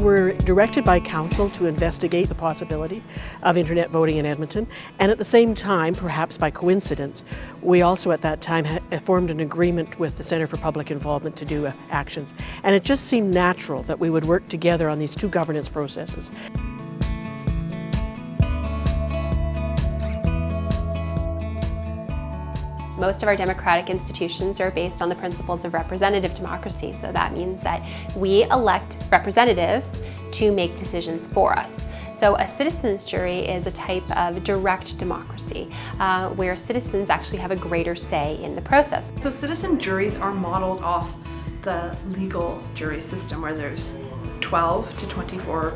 were directed by council to investigate the possibility of internet voting in Edmonton, and at the same time, perhaps by coincidence, we also at that time formed an agreement with the Centre for Public Involvement to do actions. And it just seemed natural that we would work together on these two governance processes. Most of our democratic institutions are based on the principles of representative democracy. So that means that we elect representatives to make decisions for us. So a citizens' jury is a type of direct democracy where citizens actually have a greater say in the process. So citizen juries are modeled off the legal jury system where there's 12 to 24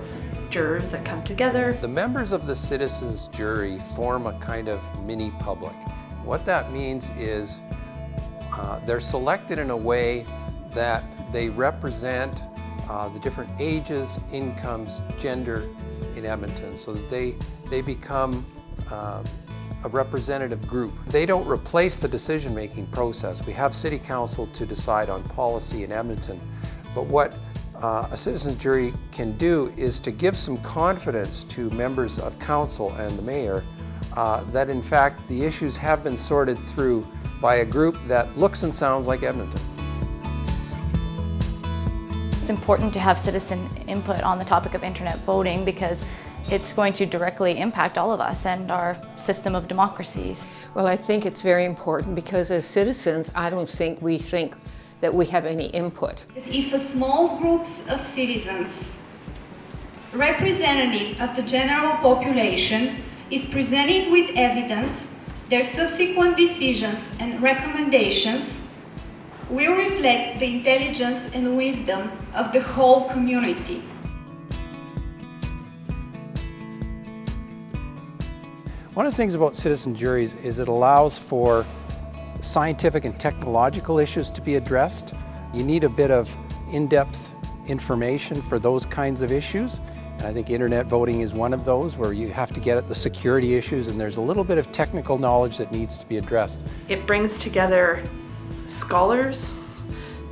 jurors that come together. The members of the citizens' jury form a kind of mini public. What that means is they're selected in a way that they represent the different ages, incomes, gender in Edmonton, so that they become a representative group. They don't replace the decision-making process. We have City Council to decide on policy in Edmonton, but what a citizens' jury can do is to give some confidence to members of council and the mayor that in fact the issues have been sorted through by a group that looks and sounds like Edmonton. It's important to have citizen input on the topic of internet voting because it's going to directly impact all of us and our system of democracies. Well, I think it's very important because as citizens, I don't think we think that we have any input. If a small group of citizens, representative of the general population, is presented with evidence, their subsequent decisions and recommendations will reflect the intelligence and wisdom of the whole community. One of the things about citizen juries is it allows for scientific and technological issues to be addressed. You need a bit of in-depth information for those kinds of issues. And I think internet voting is one of those where you have to get at the security issues and there's a little bit of technical knowledge that needs to be addressed. It brings together scholars,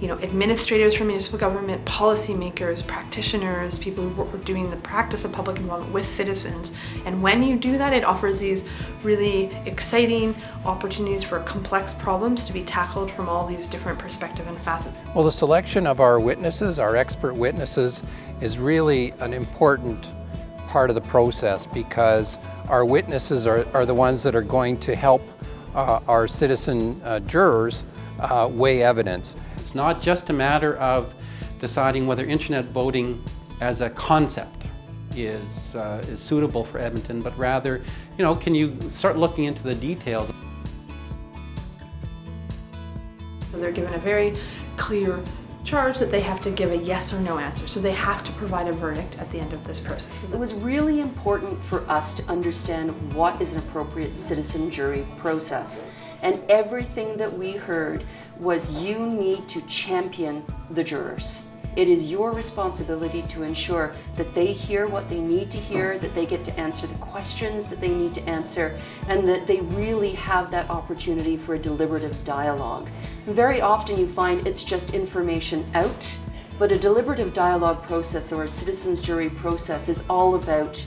administrators from municipal government, policymakers, practitioners, people who are doing the practice of public involvement with citizens. And when you do that, it offers these really exciting opportunities for complex problems to be tackled from all these different perspectives and facets. Well, the selection of our witnesses, our expert witnesses, is really an important part of the process because our witnesses are the ones that are going to help our citizen jurors weigh evidence. It's not just a matter of deciding whether internet voting as a concept is suitable for Edmonton, but rather, can you start looking into the details? So they're given a very clear charge that they have to give a yes or no answer. So they have to provide a verdict at the end of this process. It was really important for us to understand what is an appropriate citizen jury process. And everything that we heard was you need to champion the jurors. It is your responsibility to ensure that they hear what they need to hear, that they get to answer the questions that they need to answer, and that they really have that opportunity for a deliberative dialogue. Very often you find it's just information out, but a deliberative dialogue process or a citizens jury process is all about,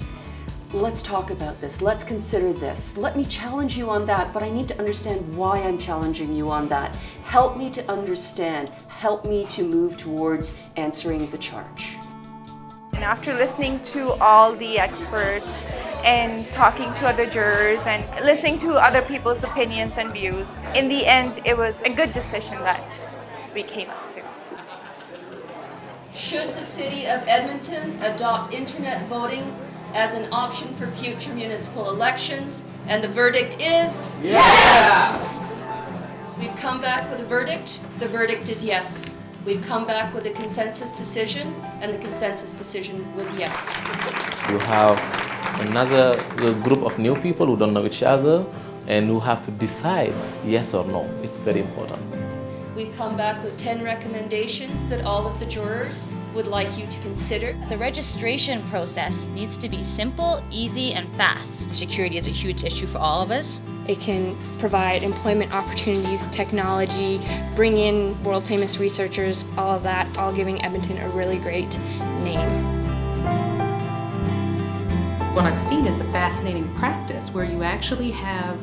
let's talk about this, let's consider this, let me challenge you on that, but I need to understand why I'm challenging you on that. Help me to understand, help me to move towards answering the charge. And after listening to all the experts and talking to other jurors and listening to other people's opinions and views, in the end it was a good decision that we came up to. Should the City of Edmonton adopt internet voting as an option for future municipal elections? And the verdict is? Yes! We've come back with a verdict. The verdict is yes. We've come back with a consensus decision, and the consensus decision was yes. You have another group of new people who don't know each other and who have to decide yes or no. It's very important. We've come back with 10 recommendations that all of the jurors would like you to consider. The registration process needs to be simple, easy, and fast. Security is a huge issue for all of us. It can provide employment opportunities, technology, bring in world-famous researchers, all of that, all giving Edmonton a really great name. what I've seen is a fascinating practice where you actually have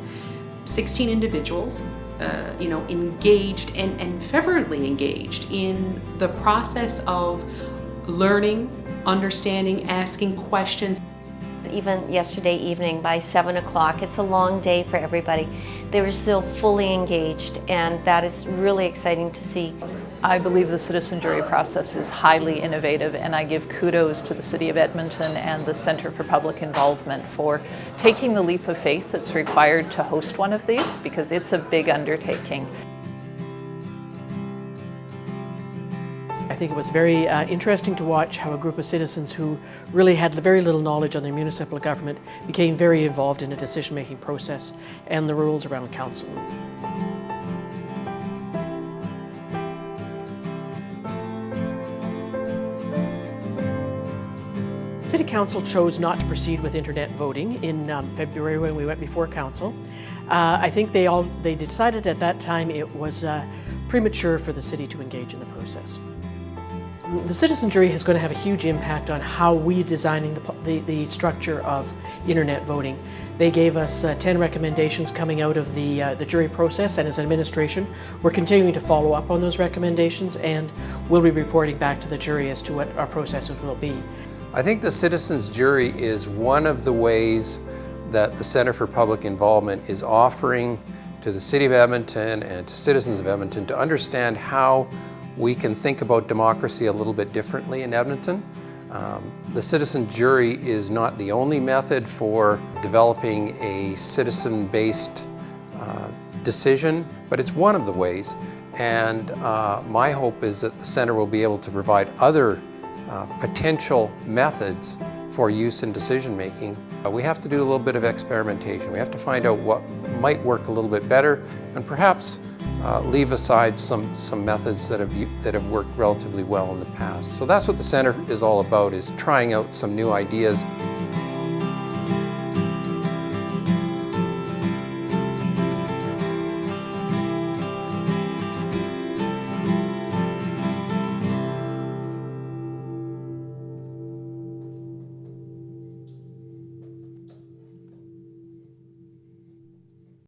16 individuals engaged and fervently engaged in the process of learning, understanding, asking questions. Even yesterday evening by 7 o'clock, it's a long day for everybody. They were still fully engaged, and that is really exciting to see. I believe the citizen jury process is highly innovative, and I give kudos to the City of Edmonton and the Centre for Public Involvement for taking the leap of faith that's required to host one of these, because it's a big undertaking. I think it was very interesting to watch how a group of citizens who really had very little knowledge on their municipal government became very involved in the decision-making process and the rules around council. City Council chose not to proceed with internet voting in February when we went before Council. I think they decided at that time it was premature for the city to engage in the process. The citizen jury is going to have a huge impact on how we're designing the structure of internet voting. They gave us 10 recommendations coming out of the jury process, and as administration, we're continuing to follow up on those recommendations, and we'll be reporting back to the jury as to what our processes will be. I think the citizens jury is one of the ways that the Centre for Public Involvement is offering to the City of Edmonton and to citizens of Edmonton to understand how we can think about democracy a little bit differently in Edmonton. The citizen jury is not the only method for developing a citizen-based decision, but it's one of the ways. And my hope is that the Centre will be able to provide other potential methods for use in decision making. We have to do a little bit of experimentation. We have to find out what might work a little bit better, and perhaps leave aside some methods that have worked relatively well in the past. So that's what the Centre is all about, is trying out some new ideas.